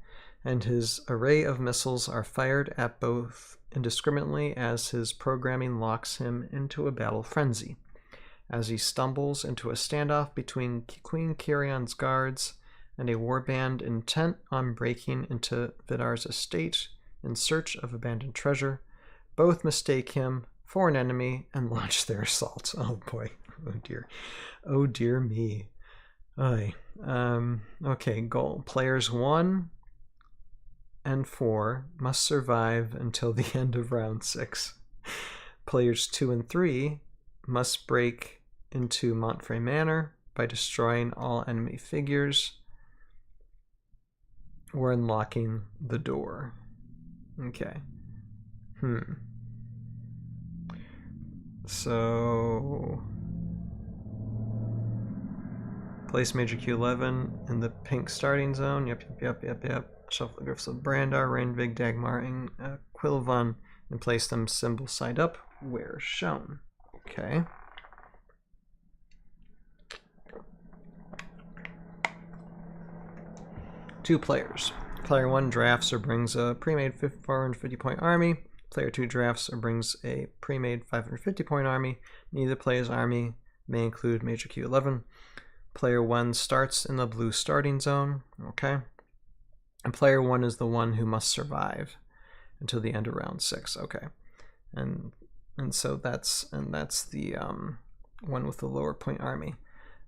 And his array of missiles are fired at both indiscriminately as his programming locks him into a battle frenzy. As he stumbles into a standoff between Queen Kirion's guards and a warband intent on breaking into Vidar's estate in search of abandoned treasure, both mistake him for an enemy and launch their assault. Oh boy. Oh dear. Oh dear me. Aye. Okay, goal. Players 1 and 4 must survive until the end of round 6. Players 2 and 3 must break into Montfre Manor by destroying all enemy figures or unlocking the door. Okay. So place major Q11 in the pink starting zone. Yep. Shuffle the glyphs of Brandar, Reinvig, Dagmar, and Quilvan, and place them symbol side up where shown. Okay. Two players. Player 1 drafts or brings a pre-made 450-point army. Player 2 drafts or brings a pre-made 550-point army. Neither player's army may include major Q11. Player 1 starts in the blue starting zone. Okay. And player 1 is the one who must survive until the end of round 6. Okay. And so that's the one with the lower point army.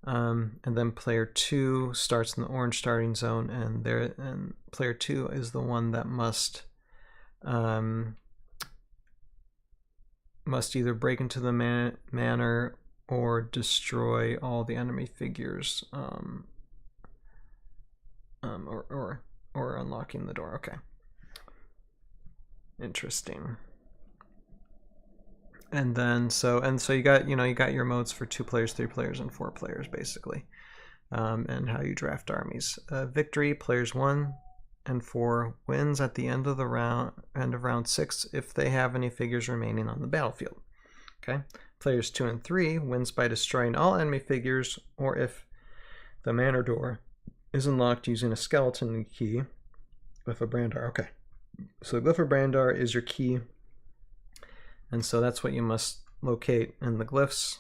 And then player 2 starts in the orange starting zone, and player 2 is the one that must either break into the manor or destroy all the enemy figures, or unlocking the door. Okay. Interesting. And then so you got your modes for 2 players, 3 players, and 4 players basically, and how you draft armies. Victory: players 1 and 4 wins at the end of round 6 if they have any figures remaining on the battlefield. Okay. Players 2 and 3 wins by destroying all enemy figures, or if the manor door is unlocked using a skeleton key. Glyph of Brandar. Okay. So Glyph of Brandar is your key. And so that's what you must locate in the glyphs.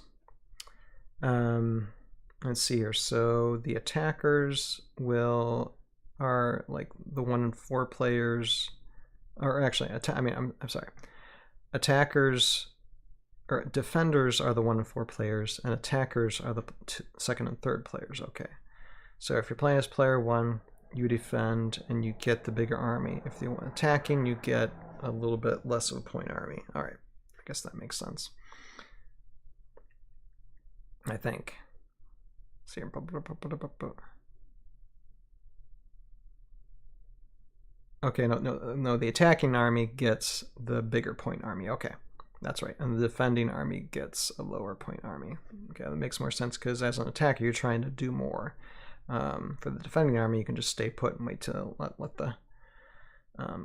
Let's see here. So the attackers are like the 1 and 4 players. or actually, I'm sorry. Attackers or defenders are the 1 and 4 players, and attackers are the second and third players. Okay, so if you're playing as player 1, you defend and you get the bigger army. If you want attacking, you get a little bit less of a point army. All right, I guess that makes sense. I think. See. Okay, no. The attacking army gets the bigger point army. Okay, that's right. And the defending army gets a lower point army. Okay, that makes more sense because as an attacker, you're trying to do more. For the defending army, you can just stay put and wait to let the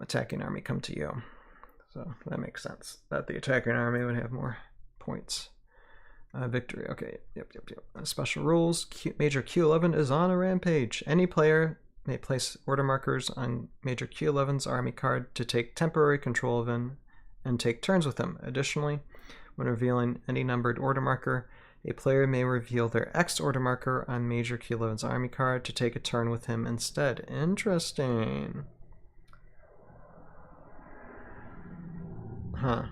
attacking army come to you. So that makes sense. That the attacking army would have more points. Victory. Okay. Yep. Special rules. Major Q11 is on a rampage. Any player may place order markers on Major Q11's army card to take temporary control of him and take turns with him. Additionally, when revealing any numbered order marker, a player may reveal their X order marker on Major Q11's army card to take a turn with him instead. Interesting. Huh.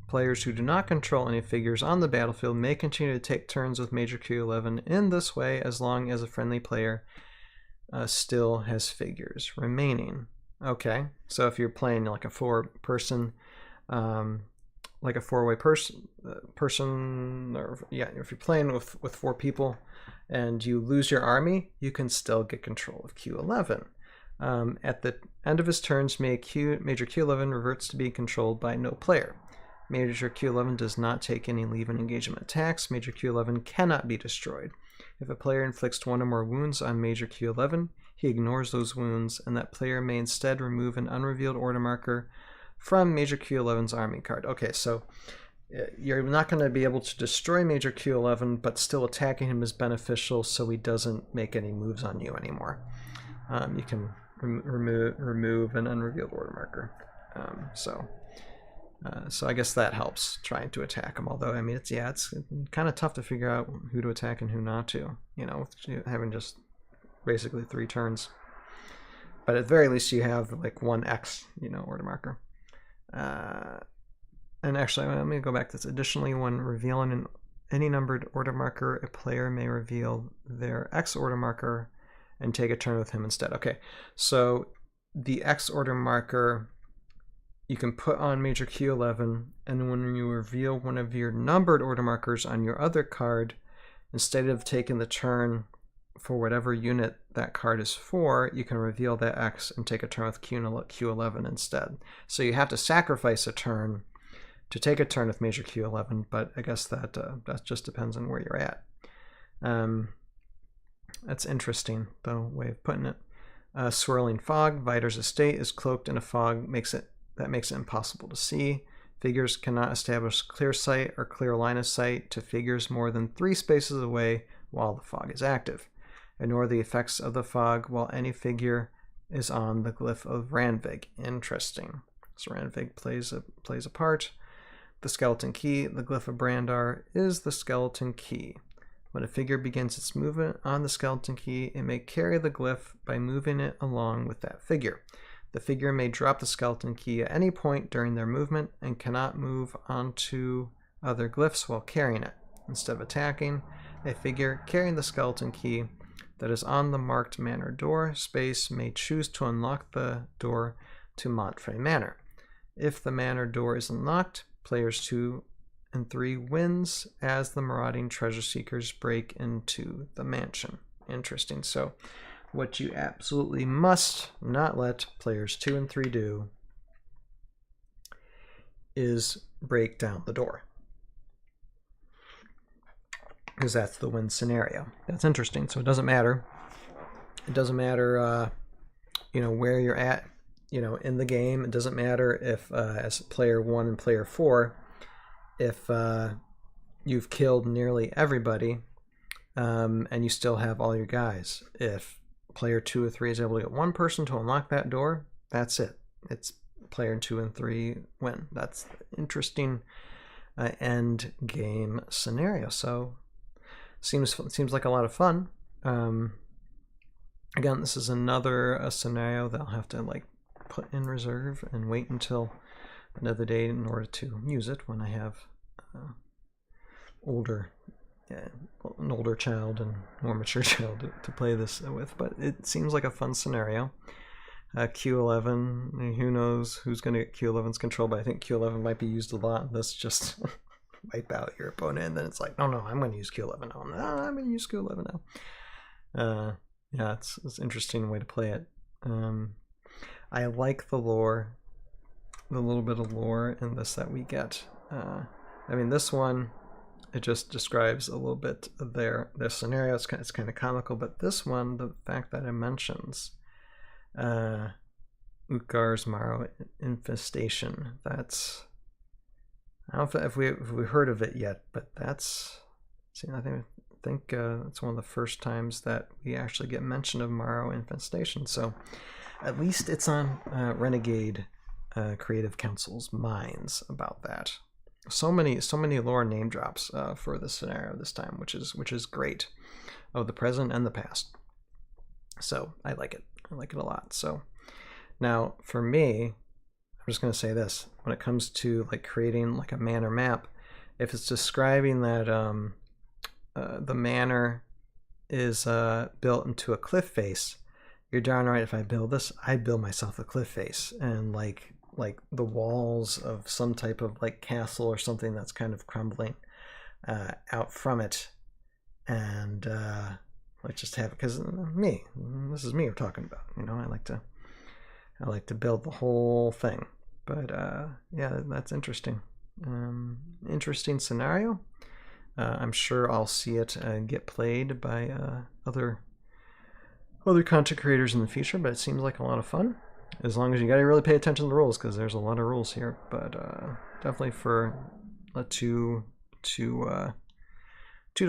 Players who do not control any figures on the battlefield may continue to take turns with Major Q11 in this way as long as a friendly player still has figures remaining. Okay, so if you're playing like a four-person, like a four-way person, or yeah, if you're playing with 4 people and you lose your army, you can still get control of Q11. At the end of his turns, Major Q11 reverts to being controlled by no player. Major Q11 does not take any leave in engagement attacks. Major Q11 cannot be destroyed. If a player inflicts 1 or more wounds on Major Q11, he ignores those wounds, and that player may instead remove an unrevealed order marker from Major Q11's army card. Okay, so you're not going to be able to destroy Major Q11, but still attacking him is beneficial so he doesn't make any moves on you anymore. You can remove an unrevealed order marker. So I guess that helps trying to attack him. Although, I mean, it's kind of tough to figure out who to attack and who not to, having just basically 3 turns. But at the very least, you have like 1 X, order marker. And actually, let me go back to this. Additionally, when revealing any numbered order marker, a player may reveal their X order marker and take a turn with him instead. Okay, so the X order marker you can put on Major Q11, and when you reveal one of your numbered order markers on your other card, instead of taking the turn for whatever unit that card is for, you can reveal that X and take a turn with Q11 instead. So you have to sacrifice a turn to take a turn with Major Q11, but I guess that just depends on where you're at. That's interesting, though, way of putting it. Swirling fog. Vider's estate is cloaked in a fog that makes it impossible to see. Figures cannot establish clear sight or clear line of sight to figures more than 3 spaces away while the fog is active. Ignore the effects of the fog while any figure is on the glyph of Ranvig. Interesting. So Ranvig plays a part. The skeleton key. The glyph of Brandar is the skeleton key. When a figure begins its movement on the skeleton key, it may carry the glyph by moving it along with that figure. The figure may drop the skeleton key at any point during their movement and cannot move onto other glyphs while carrying it. Instead of attacking, a figure carrying the skeleton key that is on the marked Manor door space may choose to unlock the door to Montfre Manor. If the Manor door is unlocked, players 2 and 3 wins as the marauding treasure seekers break into the mansion. Interesting. So what you absolutely must not let players 2 and 3 do is break down the door, because that's the win scenario. That's interesting. So it doesn't matter. It doesn't matter, where you're at, in the game. It doesn't matter if, as player 1 and player 4, if you've killed nearly everybody, and you still have all your guys. If player 2 or 3 is able to get 1 person to unlock that door, that's it. It's player 2 and 3 win. That's interesting end game scenario. So seems like a lot of fun. Again, this is another scenario that I'll have to put in reserve and wait until another day in order to use it when I have an older child and more mature child to play this with. But it seems like a fun scenario. Q11, who knows who's going to get Q11's control, but I think Q11 might be used a lot in this, just wipe out your opponent, and then it's like, no, I'm going to use Q11 now. No, I'm going to use Q11 now. Yeah, it's an interesting way to play it. I like the lore, the little bit of lore in this that we get. I mean, this one, it just describes a little bit of their scenario. It's kind of comical, but this one, the fact that it mentions Utgar's Morrow infestation, that's, I don't know if we heard of it yet, but that's, see, I think it's one of the first times that we actually get mention of Morrow infestation. So at least it's on Renegade Creative Council's minds about that. So many lore name drops for this scenario this time, which is great, of the present and the past. So I like it. I like it a lot. So now for me, I'm just going to say this: when it comes to like creating like a manor map, if it's describing that the manor is built into a cliff face, you're darn right. If I build this, I build myself a cliff face, and like the walls of some type of like castle or something that's kind of crumbling out from it, and let's just have it, because this is me we're talking about. You know, I like to build the whole thing. But yeah, that's interesting. Interesting scenario. I'm sure I'll see it get played by other content creators in the future, but it seems like a lot of fun, as long as you gotta really pay attention to the rules, because there's a lot of rules here. But definitely for a 2 to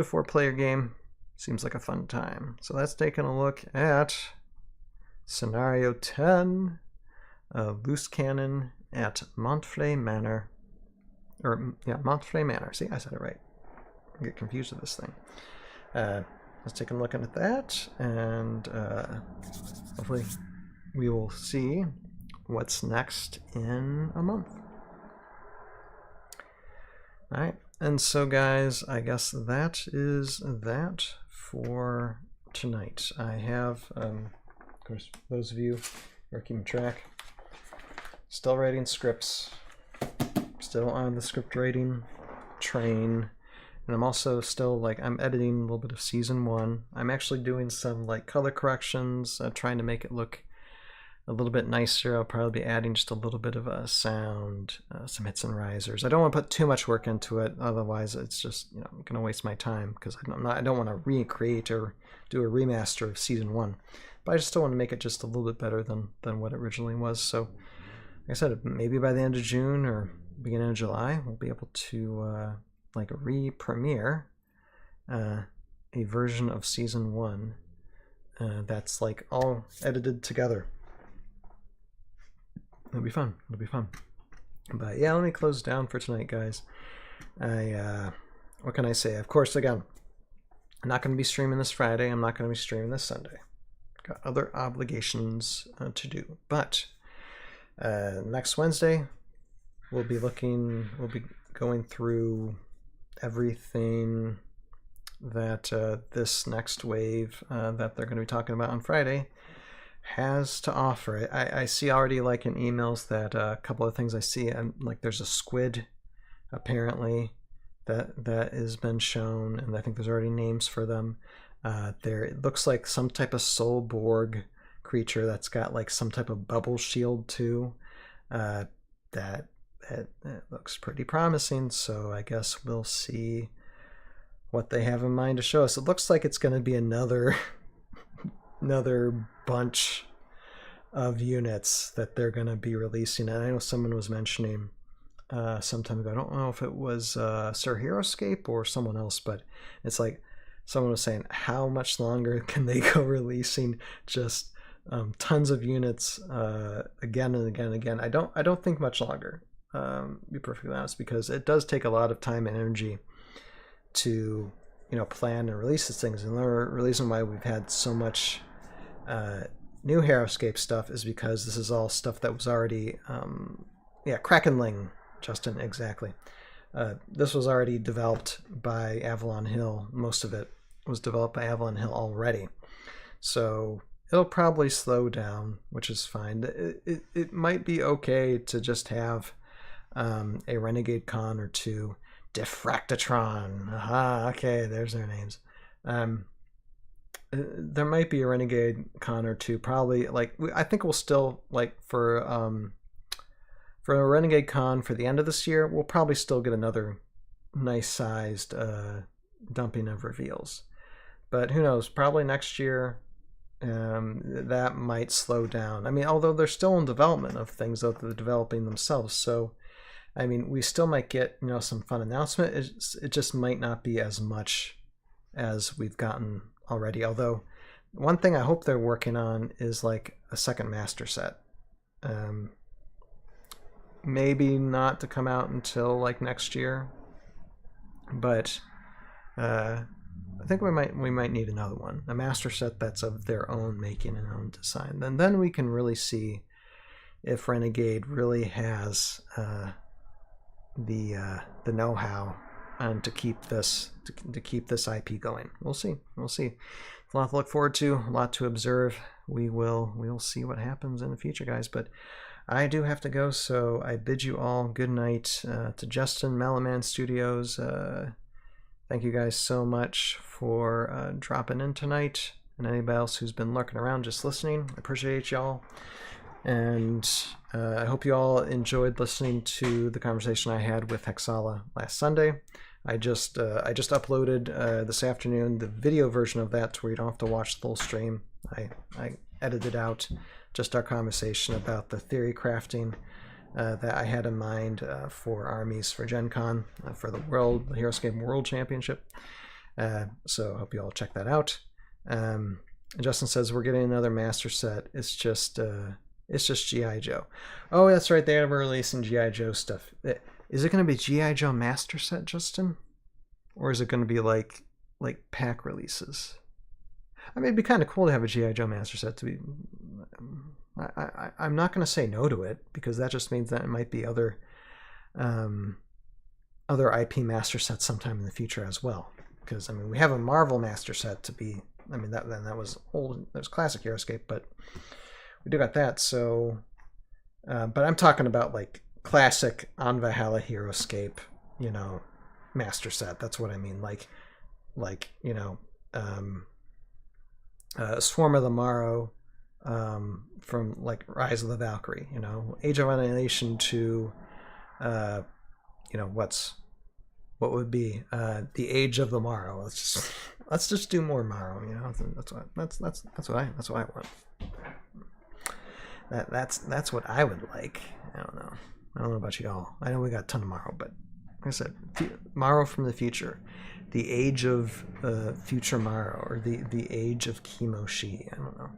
4 player game, seems like a fun time. So that's taking a look at Scenario 10, Loose Cannon at Montfre Manor. Or, yeah, Montfre Manor. See, I said it right. I get confused with this thing. Let's take a look at that, and hopefully we will see what's next in a month. Alright, and so guys, I guess that is that for tonight. I have, of course, those of you who are keeping track, still writing scripts, still on the script writing train, and I'm also still, like, I'm editing a little bit of season 1. I'm actually doing some, like, color corrections, trying to make it look a little bit nicer. I'll probably be adding just a little bit of a sound, some hits and risers. I don't want to put too much work into it, otherwise it's just, you know, I'm going to waste my time, because I don't want to recreate or do a remaster of season 1. But I just still want to make it just a little bit better than what it originally was. So, like I said, maybe by the end of June or beginning of July, we'll be able to like re-premiere a version of season 1 that's like all edited together. It'll be fun. It'll be fun. But yeah, let me close down for tonight, guys. What can I say? Of course, again, I'm not going to be streaming this Friday. I'm not going to be streaming this Sunday. Got other obligations to do. But next Wednesday, we'll be going through everything that this next wave that they're going to be talking about on Friday has to offer. I see already, like, in emails, that a couple of things I see, and like there's a squid apparently that has been shown, and I think there's already names for them. It looks like some type of Soulborg creature that's got like some type of bubble shield too. That looks pretty promising, so I guess we'll see what they have in mind to show us. It looks like it's going to be another bunch of units that they're going to be releasing. And I know someone was mentioning some time ago, I don't know if it was Sir Heroscape or someone else, but it's like someone was saying, how much longer can they go releasing just tons of units again and again and again? I don't think much longer, be perfectly honest, because it does take a lot of time and energy to, you know, plan and release these things. And the reason why we've had so much new Heroscape stuff is because this is all stuff that was already, yeah, Krakenling, Justin, exactly. This was already developed by Avalon Hill. Most of it was developed by Avalon Hill already. So it'll probably slow down, which is fine. It might be okay to just have a Renegade con or two. Diffractatron. Aha, okay, there's their names. There might be a Renegade con or two. Probably, like, I think we'll still, like, for a Renegade con for the end of this year, we'll probably still get another nice sized dumping of reveals. But who knows? Probably next year, that might slow down. I mean, although they're still in development of things that they're developing themselves. So, I mean, we still might get, you know, some fun announcement. It just might not be as much as we've gotten already. Although, one thing I hope they're working on is like a second master set. Maybe not to come out until like next year, but I think we might need another one, a master set that's of their own making and own design. Then we can really see if Renegade really has the know-how and to keep this IP going. We'll see. A lot to look forward to, a lot to observe. We'll see what happens in the future, guys. But I do have to go, so I bid you all good night. To Justin, Malaman Studios, thank you guys so much for dropping in tonight, and anybody else who's been lurking around just listening. I appreciate y'all, and I hope you all enjoyed listening to the conversation I had with Hexala last Sunday. I just uploaded this afternoon the video version of that, to where you don't have to watch the full stream. I edited out just our conversation about the theory crafting that I had in mind for armies for Gen Con, for the Heroscape World Championship. So I hope you all check that out. Justin says we're getting another master set. It's just G.I. Joe. Oh, that's right. They are releasing G.I. Joe stuff. Is it going to be G.I. Joe master set, Justin? Or is it going to be like pack releases? I mean, it'd be kind of cool to have a G.I. Joe master set. To be, I'm not going to say no to it, because that just means that it might be other IP master sets sometime in the future as well. Because I mean, we have a Marvel master set to be. I mean, that was old. That was classic Heroscape, but we do got that. So, but I'm talking about like classic On Valhalla Heroscape, you know, master set. That's what I mean. Like you know. Swarm of the Morrow, from like Rise of the Valkyrie, you know, Age of Annihilation to, you know, what would be the Age of the Morrow. Let's just do more Morrow, you know. That's what I want. That's what I would like. I don't know about y'all. I know we got a ton of Morrow, but like I said, Morrow from the future. The Age of Future Morrow, or the Age of Kimoshi. I don't know.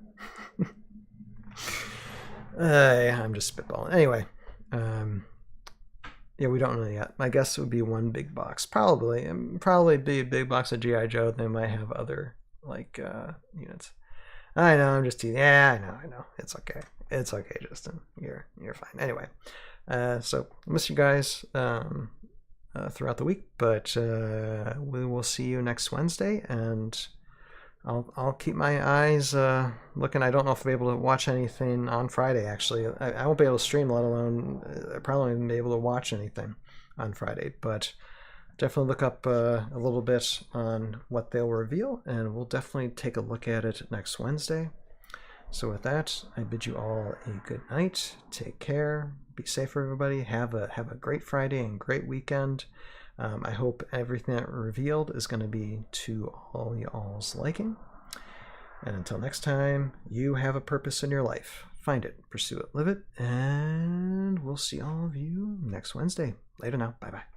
Yeah, I'm just spitballing. Anyway, yeah, we don't know yet. My guess would be one big box. Probably be a big box of G.I. Joe. They might have other like units. I know. I'm just teasing. Yeah, I know. It's okay. It's okay, Justin. You're fine. Anyway, so I miss you guys. Throughout the week, but we will see you next Wednesday, and I'll keep my eyes looking. I don't know if I'll be able to watch anything on Friday. Actually, I won't be able to stream, let alone probably won't be able to watch anything on Friday. But definitely look up a little bit on what they'll reveal, and we'll definitely take a look at it next Wednesday. So with that, I bid you all a good night. Take care. Be safe, everybody. Have a great Friday and great weekend. I hope everything that revealed is going to be to all y'all's liking. And until next time, you have a purpose in your life. Find it, pursue it, live it, and we'll see all of you next Wednesday. Later now. Bye-bye.